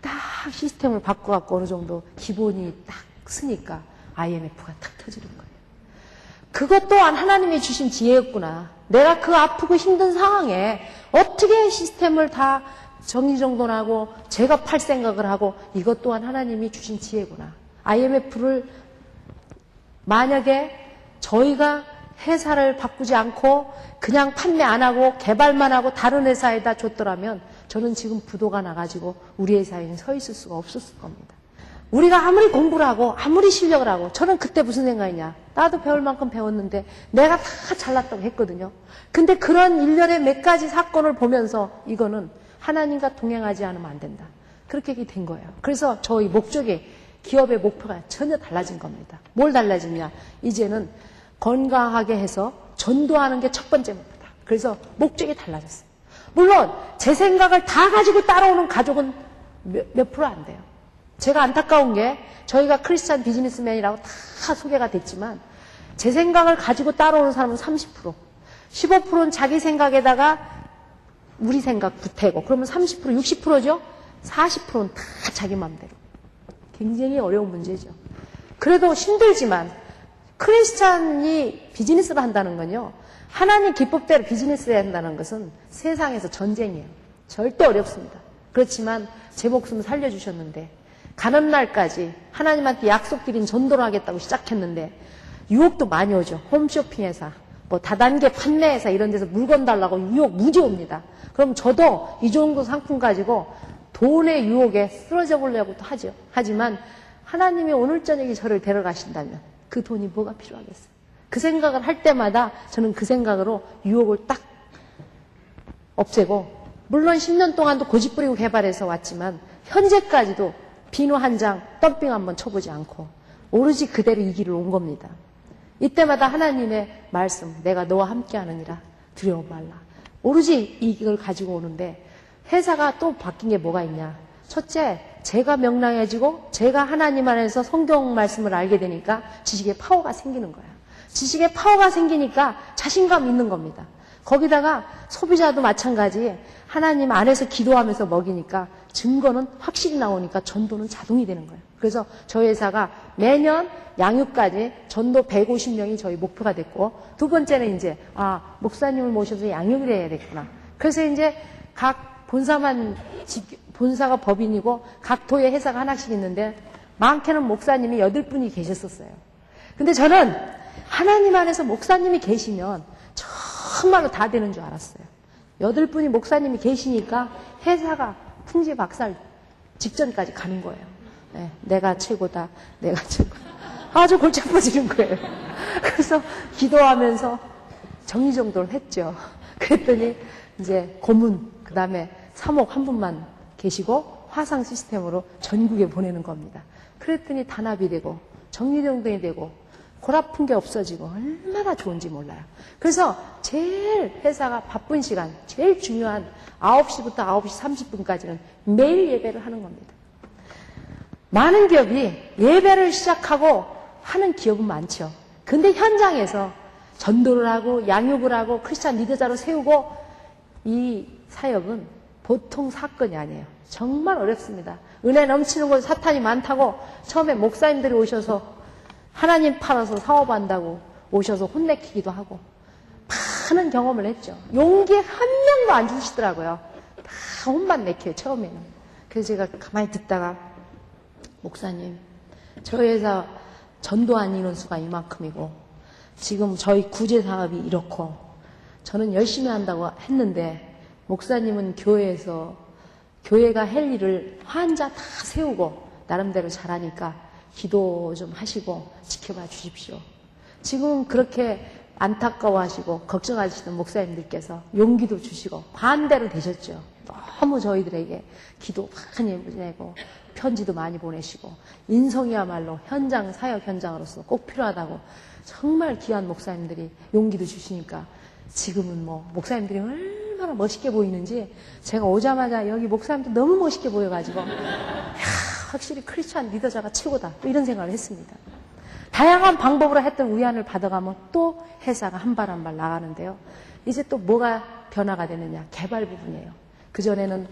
딱 시스템을 바꿔갖고 어느 정도 기본이 딱 쓰니까 IMF가 탁 터지는 거예요. 그것 또한 하나님이 주신 지혜였구나. 내가 그 아프고 힘든 상황에 어떻게 시스템을 다 정리정돈하고 제가 팔 생각을 하고 이것 또한 하나님이 주신 지혜구나. IMF를 만약에 저희가 회사를 바꾸지 않고 그냥 판매 안 하고 개발만 하고 다른 회사에다 줬더라면 저는 지금 부도가 나가지고 우리 회사에는 서 있을 수가 없었을 겁니다. 우리가 아무리 공부를 하고 아무리 실력을 하고 저는 그때 무슨 생각이냐. 나도 배울 만큼 배웠는데 내가 다 잘났다고 했거든요. 근데 그런 일련의 몇 가지 사건을 보면서 이거는 하나님과 동행하지 않으면 안 된다. 그렇게 된 거예요. 그래서 저희 목적이 기업의 목표가 전혀 달라진 겁니다. 뭘 달라지냐. 이제는 건강하게 해서 전도하는 게 첫 번째 목표다. 그래서 목적이 달라졌어요. 물론 제 생각을 다 가지고 따라오는 가족은 몇 프로 안 돼요. 제가 안타까운 게 저희가 크리스찬 비즈니스맨이라고 다 소개가 됐지만 제 생각을 가지고 따라오는 사람은 30%, 15%는 자기 생각에다가 우리 생각 부태고 그러면 30%, 60%죠? 40%는 다 자기 마음대로. 굉장히 어려운 문제죠. 그래도 힘들지만 크리스찬이 비즈니스를 한다는 건요. 하나님 기법대로 비즈니스를 한다는 것은 세상에서 전쟁이에요. 절대 어렵습니다. 그렇지만 제 목숨을 살려주셨는데 가는 날까지 하나님한테 약속드린 전도를 하겠다고 시작했는데 유혹도 많이 오죠. 홈쇼핑 회사, 뭐 다단계 판매 회사 이런 데서 물건 달라고 유혹 무지 옵니다. 그럼 저도 이 정도 상품 가지고 돈의 유혹에 쓰러져 보려고도 하죠. 하지만 하나님이 오늘 저녁에 저를 데려가신다면 그 돈이 뭐가 필요하겠어요? 그 생각을 할 때마다 저는 그 생각으로 유혹을 딱 없애고 물론 10년 동안도 고집부리고 개발해서 왔지만 현재까지도 비누 한 장 덤핑 한번 쳐보지 않고 오로지 그대로 이 길을 온 겁니다. 이때마다 하나님의 말씀 내가 너와 함께하느니라 두려워 말라. 오로지 이걸 가지고 오는데 회사가 또 바뀐 게 뭐가 있냐. 첫째, 제가 명랑해지고 제가 하나님 안에서 성경 말씀을 알게 되니까 지식의 파워가 생기는 거예요. 지식의 파워가 생기니까 자신감 있는 겁니다. 거기다가 소비자도 마찬가지 하나님 안에서 기도하면서 먹이니까 증거는 확실히 나오니까 전도는 자동이 되는 거예요. 그래서 저희 회사가 매년 양육까지 전도 150명이 저희 목표가 됐고 두 번째는 이제 목사님을 모셔서 양육을 해야 되겠구나. 그래서 이제 각 본사가 법인이고 각 도에 회사가 하나씩 있는데 많게는 목사님이 8분이 계셨었어요. 근데 저는 하나님 안에서 목사님이 계시면 정말로 다 되는 줄 알았어요. 8분이 목사님이 계시니까 회사가 풍지박살 직전까지 가는 거예요. 네, 내가 최고다, 내가 최고다. 아주 골치 아파지는 거예요. 그래서 기도하면서 정리정돈을 했죠. 그랬더니 이제 고문, 그 다음에 사목 한 분만 계시고 화상 시스템으로 전국에 보내는 겁니다. 그랬더니 단합이 되고 정리정돈이 되고 골 아픈 게 없어지고 얼마나 좋은지 몰라요. 그래서 제일 회사가 바쁜 시간, 제일 중요한 9시부터 9시 30분까지는 매일 예배를 하는 겁니다. 많은 기업이 예배를 시작하고 하는 기업은 많죠. 근데 현장에서 전도를 하고 양육을 하고 크리스찬 리더자로 세우고 이 사역은 보통 사건이 아니에요. 정말 어렵습니다. 은혜 넘치는 곳 사탄이 많다고 처음에 목사님들이 오셔서 하나님 팔아서 사업한다고 오셔서 혼내키기도 하고 많은 경험을 했죠. 용기 한 명도 안 주시더라고요. 다 혼만 내켜요, 처음에는. 그래서 제가 가만히 듣다가 목사님, 저희 회사 전도한 인원수가 이만큼이고 지금 저희 구제 사업이 이렇고 저는 열심히 한다고 했는데 목사님은 교회가 할 일을 환자 다 세우고 나름대로 잘하니까 기도 좀 하시고 지켜봐 주십시오. 지금 그렇게 안타까워하시고 걱정하시는 목사님들께서 용기도 주시고 반대로 되셨죠. 너무 저희들에게 기도 많이 보내고 편지도 많이 보내시고 인성이야말로 현장 사역 현장으로서 꼭 필요하다고 정말 귀한 목사님들이 용기도 주시니까 지금은 뭐 목사님들이 얼마나 멋있게 보이는지 제가 오자마자 여기 목사님들 너무 멋있게 보여가지고 확실히 크리스찬 리더자가 최고다 이런 생각을 했습니다. 다양한 방법으로 했던 위안을 받아가면 또 회사가 한 발 한 발 나가는데요. 이제 또 뭐가 변화가 되느냐, 개발 부분이에요. 그전에는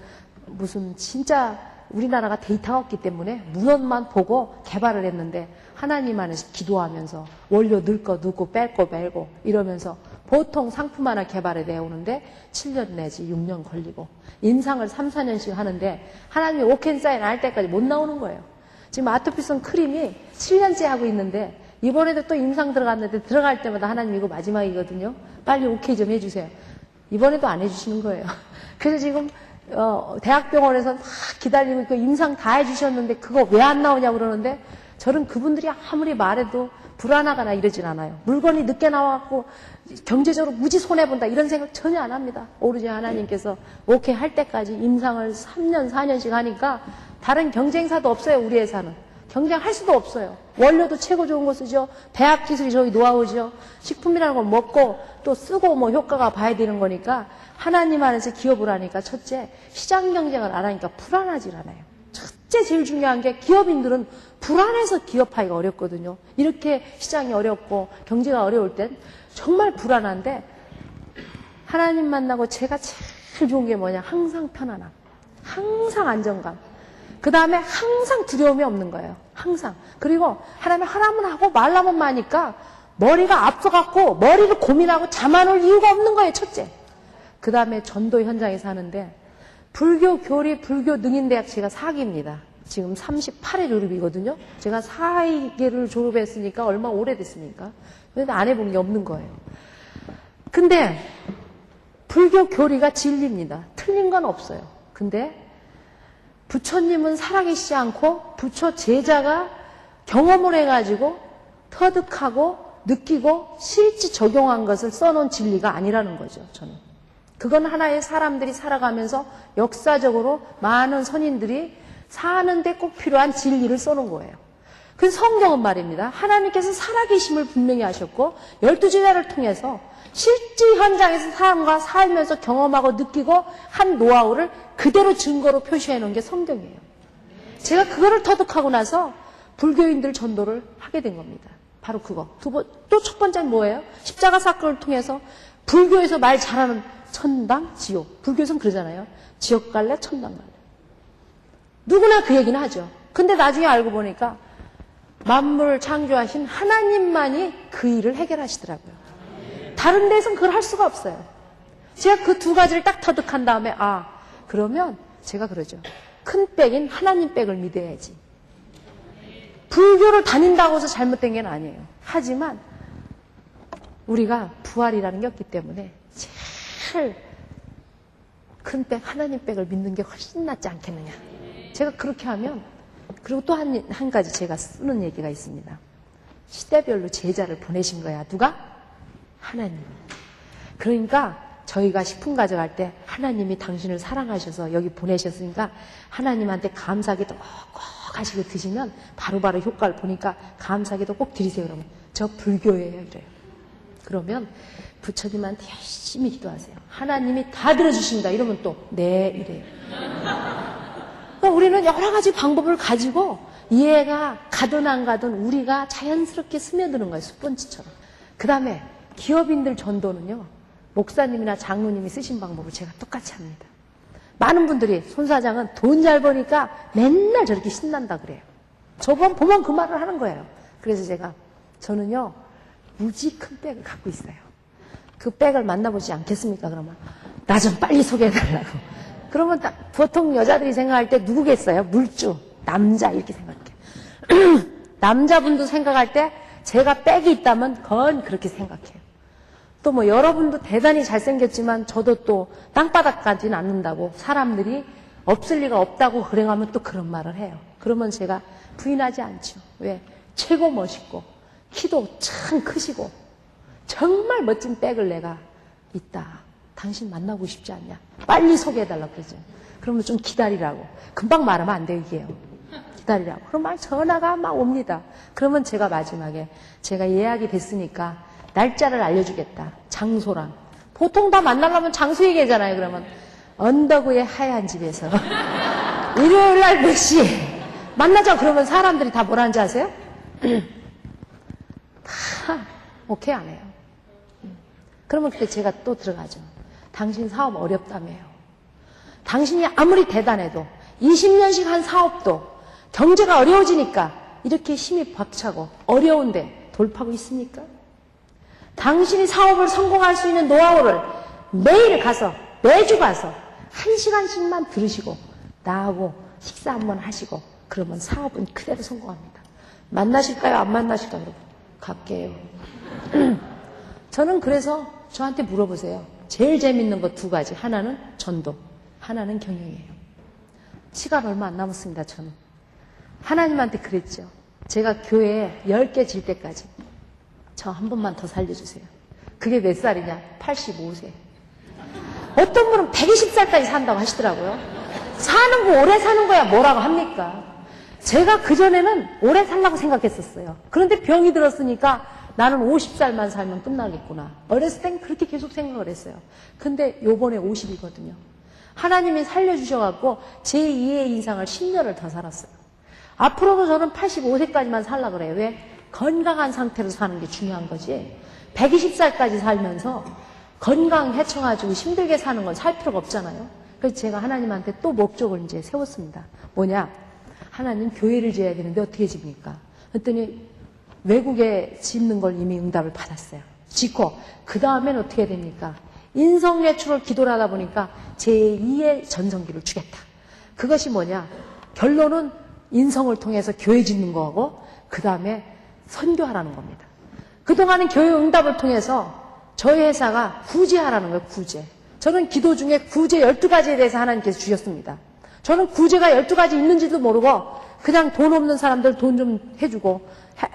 무슨 진짜 우리나라가 데이터가 없기 때문에 문헌만 보고 개발을 했는데 하나님 안에서 기도하면서 원료 넣을 거 넣고 뺄 거 빼고 이러면서 보통 상품 하나 개발해 내오는데 7년 내지 6년 걸리고 임상을 3, 4년씩 하는데 하나님이 오케이 사인 안 할 때까지 못 나오는 거예요. 지금 아토피성 크림이 7년째 하고 있는데 이번에도 또 임상 들어갔는데 들어갈 때마다 하나님 이거 마지막이거든요. 빨리 오케이 좀 해주세요. 이번에도 안 해주시는 거예요. 그래서 지금 대학병원에서 막 기다리고 있고 임상 다 해주셨는데 그거 왜 안 나오냐고 그러는데 저는 그분들이 아무리 말해도 불안하거나 이러진 않아요. 물건이 늦게 나왔고 경제적으로 무지 손해본다 이런 생각 전혀 안 합니다. 오로지 하나님께서 오케이 할 때까지 임상을 3년 4년씩 하니까 다른 경쟁사도 없어요. 우리 회사는. 경쟁할 수도 없어요. 원료도 최고 좋은 거 쓰죠. 대학 기술이 저희 노하우죠. 식품이라는 걸 먹고 또 쓰고 뭐 효과가 봐야 되는 거니까 하나님 안에서 기업을 하니까 첫째 시장 경쟁을 안 하니까 불안하질 않아요. 첫째 제일 중요한 게 기업인들은 불안해서 기업하기가 어렵거든요. 이렇게 시장이 어렵고 경제가 어려울 땐 정말 불안한데 하나님 만나고 제가 제일 좋은 게 뭐냐, 항상 편안함, 항상 안정감, 그 다음에 항상 두려움이 없는 거예요. 항상. 그리고 하나님 하라면 하고 말라면 마니까 머리가 앞서갖고 머리를 고민하고 잠 안 올 이유가 없는 거예요. 첫째. 그 다음에 전도 현장에서 하는데 불교 교리 불교 능인대학 제가 4기입니다. 지금 38회 졸업이거든요. 제가 4기를 졸업했으니까 얼마 오래됐습니까? 근데 안 해본 게 없는 거예요. 근데 불교 교리가 진리입니다. 틀린 건 없어요. 근데 부처님은 살아계시지 않고 부처 제자가 경험을 해가지고 터득하고 느끼고 실제 적용한 것을 써놓은 진리가 아니라는 거죠. 저는. 그건 하나의 사람들이 살아가면서 역사적으로 많은 선인들이 사는데 꼭 필요한 진리를 써놓은 거예요. 그 성경은 말입니다. 하나님께서 살아계심을 분명히 하셨고 12제자를 통해서 실제 현장에서 사람과 살면서 경험하고 느끼고 한 노하우를 그대로 증거로 표시해 놓은 게 성경이에요. 제가 그거를 터득하고 나서 불교인들 전도를 하게 된 겁니다. 바로 그거. 또 첫 번째는 뭐예요? 십자가 사건을 통해서 불교에서 말 잘하는 천당, 지옥. 불교에서는 그러잖아요. 지옥 갈래, 천당 갈래. 누구나 그 얘기는 하죠. 근데 나중에 알고 보니까 만물을 창조하신 하나님만이 그 일을 해결하시더라고요. 다른 데서는 그걸 할 수가 없어요. 제가 그 두 가지를 딱 터득한 다음에 그러면 제가 그러죠. 큰 백인 하나님 백을 믿어야지. 불교를 다닌다고 해서 잘못된 게 아니에요. 하지만 우리가 부활이라는 게 없기 때문에 제일 큰 백, 하나님 백을 믿는 게 훨씬 낫지 않겠느냐. 제가 그렇게 하면, 그리고 또 한 가지 제가 쓰는 얘기가 있습니다. 시대별로 제자를 보내신 거야. 누가? 하나님. 그러니까 저희가 식품 가져갈 때 하나님이 당신을 사랑하셔서 여기 보내셨으니까 하나님한테 감사기도 꼭 하시고 드시면 바로바로 효과를 보니까 감사기도 꼭 드리세요. 그러면 저 불교예요. 이래요. 그러면 부처님한테 열심히 기도하세요. 하나님이 다 들어주신다. 이러면 또 네 이래요. 그러니까 우리는 여러 가지 방법을 가지고 이해가 가든 안 가든 우리가 자연스럽게 스며드는 거예요. 스펀지처럼. 그 다음에 기업인들 전도는요. 목사님이나 장로님이 쓰신 방법을 제가 똑같이 합니다. 많은 분들이 손 사장은 돈 잘 버니까 맨날 저렇게 신난다 그래요. 저번 보면 그 말을 하는 거예요. 그래서 저는요. 무지 큰 백을 갖고 있어요. 그 백을 만나보지 않겠습니까? 그러면 나 좀 빨리 소개해달라고. 그러면 보통 여자들이 생각할 때 누구겠어요? 물주, 남자 이렇게 생각해요. 남자분도 생각할 때 제가 백이 있다면 건 그렇게 생각해요. 또 뭐 여러분도 대단히 잘생겼지만 저도 또 땅바닥까지는 않는다고 사람들이 없을 리가 없다고 그래가면 또 그런 말을 해요. 그러면 제가 부인하지 않죠. 왜? 최고 멋있고 키도 참 크시고 정말 멋진 백을 내가 있다. 당신 만나고 싶지 않냐? 빨리 소개해달라고 그러죠. 그러면 좀 기다리라고. 금방 말하면 안 되게요. 기다리라고. 그럼 전화가 막 옵니다. 그러면 제가 마지막에 제가 예약이 됐으니까 날짜를 알려주겠다. 장소랑. 보통 다 만나려면 장소 얘기하잖아요. 그러면 언덕 위의 하얀 집에서 일요일 날 몇 시 만나자. 그러면 사람들이 다 뭐라는지 아세요? 다 오케이 안 해요. 그러면 그때 제가 또 들어가죠. 당신 사업 어렵다며요. 당신이 아무리 대단해도 20년씩 한 사업도 경제가 어려워지니까 이렇게 힘이 벅차고 어려운데 돌파구 있습니까? 당신이 사업을 성공할 수 있는 노하우를 매일 가서 매주 가서 1시간씩만 들으시고 나하고 식사 한번 하시고 그러면 사업은 그대로 성공합니다. 만나실까요? 안 만나실까요? 여러분? 갈게요. 저는 그래서 저한테 물어보세요. 제일 재밌는 거 두 가지. 하나는 전도, 하나는 경영이에요. 시간 얼마 안 남았습니다. 저는 하나님한테 그랬죠. 제가 교회에 10개 질 때까지 저 한 번만 더 살려주세요. 그게 몇 살이냐? 85세. 어떤 분은 120살까지 산다고 하시더라고요. 사는 거 오래 사는 거야 뭐라고 합니까? 제가 그전에는 오래 살라고 생각했었어요. 그런데 병이 들었으니까 나는 50살만 살면 끝나겠구나. 어렸을 땐 그렇게 계속 생각을 했어요. 근데 요번에 50이거든요. 하나님이 살려주셔갖고 제2의 인상을 10년을 더 살았어요. 앞으로도 저는 85세까지만 살려고 그래요. 왜? 건강한 상태로 사는 게 중요한 거지. 120살까지 살면서 건강해쳐가지고 힘들게 사는 건 살 필요가 없잖아요. 그래서 제가 하나님한테 또 목적을 이제 세웠습니다. 뭐냐? 하나님 교회를 지어야 되는데 어떻게 집니까? 그랬더니 외국에 짓는 걸 이미 응답을 받았어요. 짓고 그 다음엔 어떻게 됩니까? 인성예출을 기도를 하다 보니까 제2의 전성기를 주겠다. 그것이 뭐냐? 결론은 인성을 통해서 교회 짓는 거하고 그 다음에 선교하라는 겁니다. 그동안은 교회 응답을 통해서 저희 회사가 구제하라는 거예요. 구제. 저는 기도 중에 구제 12가지에 대해서 하나님께서 주셨습니다. 저는 구제가 12가지 있는지도 모르고 그냥 돈 없는 사람들 돈 좀 해주고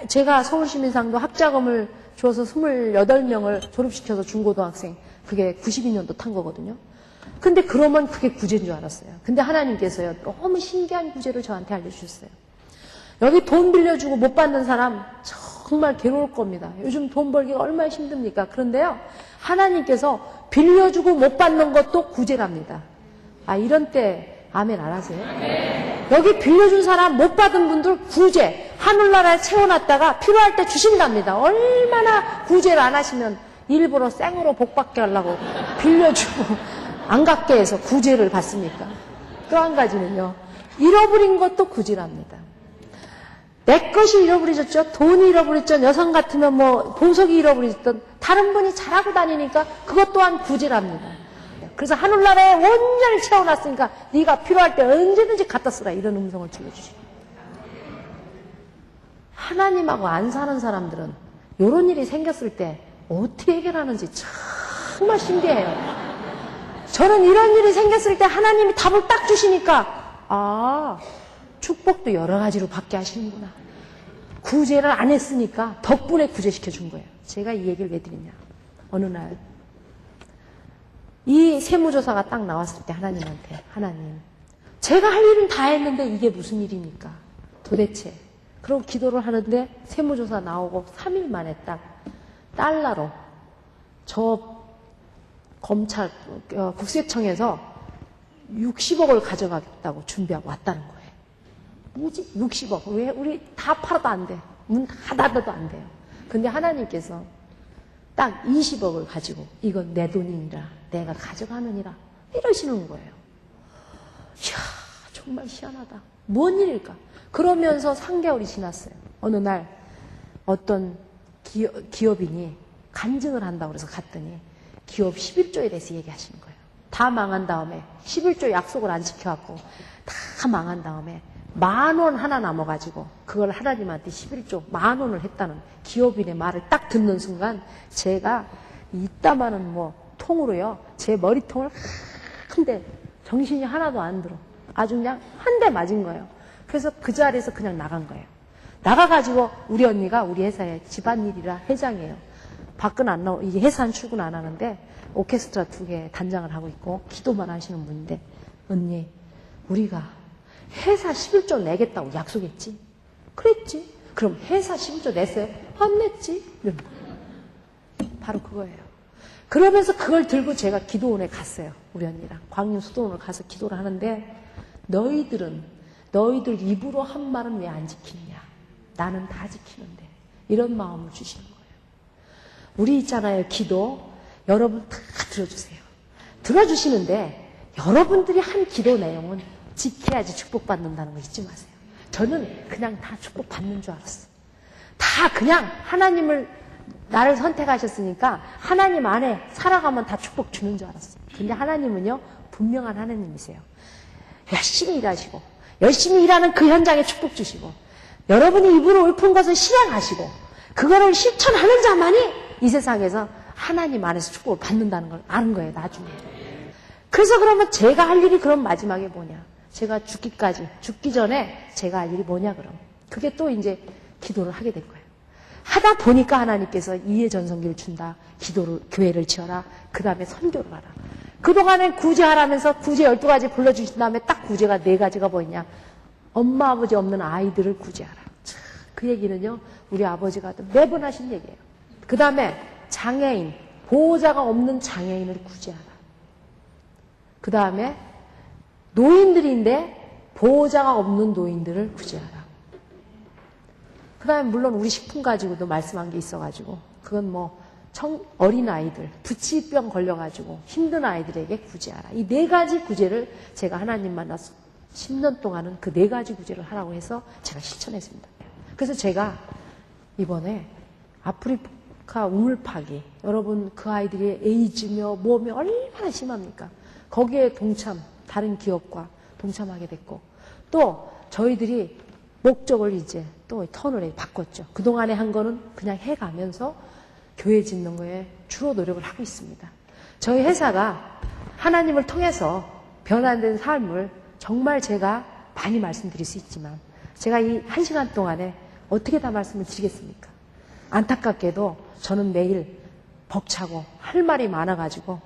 제가 서울시민상도 학자금을 줘서 28명을 졸업시켜서 중고등학생 그게 92년도 탄 거거든요. 근데 그러면 그게 구제인 줄 알았어요. 근데 하나님께서요 너무 신기한 구제를 저한테 알려주셨어요. 여기 돈 빌려주고 못 받는 사람 정말 괴로울 겁니다. 요즘 돈 벌기가 얼마나 힘듭니까? 그런데요 하나님께서 빌려주고 못 받는 것도 구제랍니다. 아 이런 때 아멘 안 하세요? 여기 빌려준 사람 못 받은 분들 구제 하늘나라에 채워놨다가 필요할 때 주신답니다. 얼마나 구제를 안 하시면 일부러 생으로 복 받게 하려고 빌려주고 안 갖게 해서 구제를 받습니까? 또 한 가지는요 잃어버린 것도 구제랍니다. 내 것이 잃어버려졌죠. 돈이 잃어버렸죠. 여성 같으면 뭐 보석이 잃어버렸던 다른 분이 잘하고 다니니까 그것 또한 구제랍니다. 그래서 하늘나라에 온전히 채워놨으니까 네가 필요할 때 언제든지 갖다 쓰라 이런 음성을 들려주시죠. 하나님하고 안 사는 사람들은 이런 일이 생겼을 때 어떻게 해결하는지 정말 신기해요. 저는 이런 일이 생겼을 때 하나님이 답을 딱 주시니까 아, 축복도 여러 가지로 받게 하시는구나. 구제를 안 했으니까 덕분에 구제시켜 준 거예요. 제가 이 얘기를 왜 드리냐. 어느 날 이 세무조사가 딱 나왔을 때 하나님한테 하나님 제가 할 일은 다 했는데 이게 무슨 일입니까? 도대체. 그러고 기도를 하는데 세무조사 나오고 3일 만에 딱 달러로 저 검찰 국세청에서 60억을 가져가겠다고 준비하고 왔다는 거예요. 뭐지? 60억. 왜? 우리 다 팔아도 안 돼. 문 다 닫아도 안 돼요. 근데 하나님께서 딱 20억을 가지고 이건 내 돈이니라 내가 가져가느니라 이러시는 거예요. 이야, 정말 희한하다. 뭔 일일까? 그러면서 3개월이 지났어요. 어느 날 어떤 기업인이 간증을 한다고 그래서 갔더니 기업 11조에 대해서 얘기하시는 거예요. 다 망한 다음에 11조 약속을 안 지켜갖고 다 망한 다음에 10,000원 하나 남아가지고 그걸 하나님한테 11조 10,000원을 했다는 기업인의 말을 딱 듣는 순간 제가 이따마는 뭐 통으로요 제 머리통을 한 대 정신이 하나도 안 들어 아주 그냥 한 대 맞은 거예요. 그래서 그 자리에서 그냥 나간 거예요. 나가가지고 우리 언니가 우리 회사의 집안일이라 회장이에요. 밖은 안 나오, 이게 회사는 출근 안 하는데 오케스트라 2개 단장을 하고 있고 기도만 하시는 분인데 언니 우리가 회사 11조 내겠다고 약속했지? 그랬지? 그럼 회사 11조 냈어요? 안 냈지? 이러는 거예요. 바로 그거예요. 그러면서 그걸 들고 제가 기도원에 갔어요. 우리 언니랑 광림 수도원을 가서 기도를 하는데 너희들 입으로 한 말은 왜 안 지키느냐? 나는 다 지키는데 이런 마음을 주시는 거예요. 우리 있잖아요. 기도 여러분 다 들어주세요. 들어주시는데 여러분들이 한 기도 내용은 지켜야지 축복받는다는 거 잊지 마세요. 저는 그냥 다 축복받는 줄 알았어. 다 그냥 하나님을 나를 선택하셨으니까 하나님 안에 살아가면 다 축복 주는 줄 알았어. 근데 하나님은요 분명한 하나님이세요. 열심히 일하시고 열심히 일하는 그 현장에 축복 주시고 여러분이 입으로 읊은 것을 실행하시고 그거를 실천하는 자만이 이 세상에서 하나님 안에서 축복을 받는다는 걸 아는 거예요. 나중에. 그래서 그러면 제가 할 일이 그럼 마지막에 뭐냐. 제가 죽기 전에 제가 할 일이 뭐냐 그럼. 그게 또 이제 기도를 하게 될 거예요. 하다 보니까 하나님께서 이해 전성기를 준다. 교회를 지어라. 그 다음에 선교를 하라. 그동안엔 구제하라면서 구제 12가지 불러주신 다음에 딱 구제가 4가지가 뭐였냐. 엄마 아버지 없는 아이들을 구제하라. 그 얘기는요. 우리 아버지가 매번 하신 얘기예요. 그 다음에 장애인, 보호자가 없는 장애인을 구제하라. 그 다음에 노인들인데 보호자가 없는 노인들을 구제하라. 그 다음에 물론 우리 식품 가지고도 말씀한 게 있어가지고 그건 뭐 어린아이들, 부치병 걸려가지고 힘든 아이들에게 구제하라. 이 4가지 구제를 제가 하나님 만나서 10년 동안은 그 4가지 구제를 하라고 해서 제가 실천했습니다. 그래서 제가 이번에 아프리카 우물파기, 여러분 그 아이들이 에이즈며 뭐며 얼마나 심합니까? 거기에 다른 기업과 동참하게 됐고 또 저희들이 목적을 이제 또 턴을 바꿨죠. 그동안에 한 거는 그냥 해가면서 교회 짓는 거에 주로 노력을 하고 있습니다. 저희 회사가 하나님을 통해서 변화된 삶을 정말 제가 많이 말씀드릴 수 있지만 제가 이 1시간 동안에 어떻게 다 말씀을 드리겠습니까? 안타깝게도 저는 매일 벅차고 할 말이 많아가지고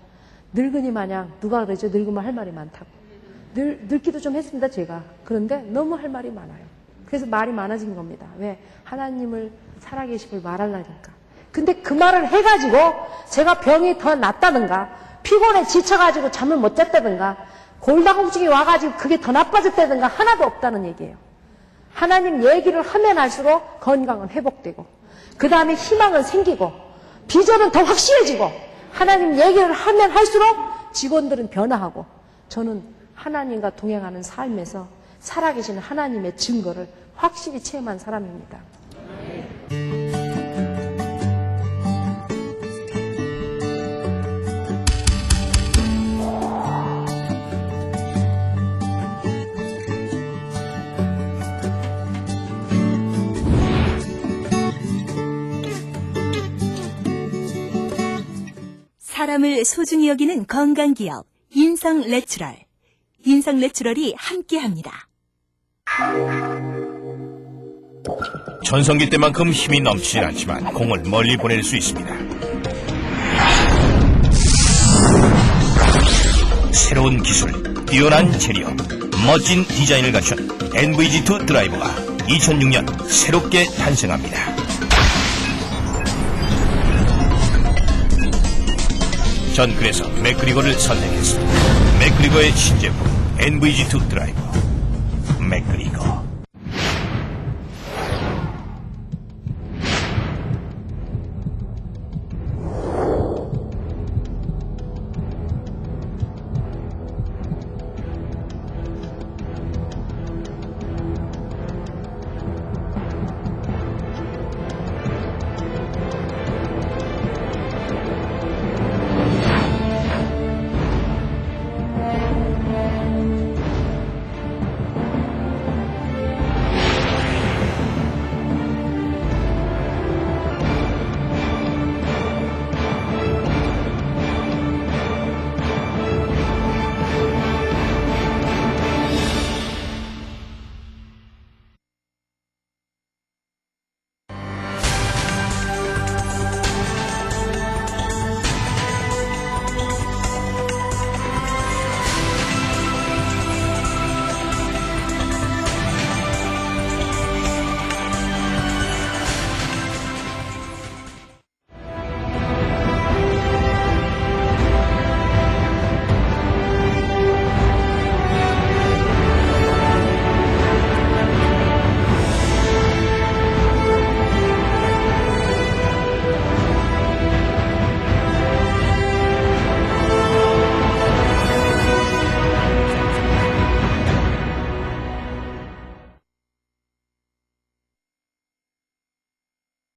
늙은이 마냥 누가 그러죠? 늙으면 할 말이 많다고. 늙기도 좀 했습니다, 제가. 그런데 너무 할 말이 많아요. 그래서 말이 많아진 겁니다. 왜? 하나님을 살아계심을 말하려니까. 근데 그 말을 해가지고 제가 병이 더 낫다든가 피곤해 지쳐가지고 잠을 못 잤다든가 골다공증이 와가지고 그게 더 나빠졌다든가 하나도 없다는 얘기예요. 하나님 얘기를 하면 할수록 건강은 회복되고 그 다음에 희망은 생기고 비전은 더 확실해지고 하나님 얘기를 하면 할수록 직원들은 변화하고 저는 하나님과 동행하는 삶에서 살아계신 하나님의 증거를 확실히 체험한 사람입니다. 사람을 소중히 여기는 건강기업 인성내추럴. 인성내추럴이 함께합니다. 전성기 때만큼 힘이 넘치진 않지만 공을 멀리 보낼 수 있습니다. 새로운 기술, 뛰어난 재료, 멋진 디자인을 갖춘 NVG2 드라이버가 2006년 새롭게 탄생합니다. 전 그래서 맥그리거를 선택했습니다. 맥그리거의 신제품 NVG2 드라이버. 맥그리거.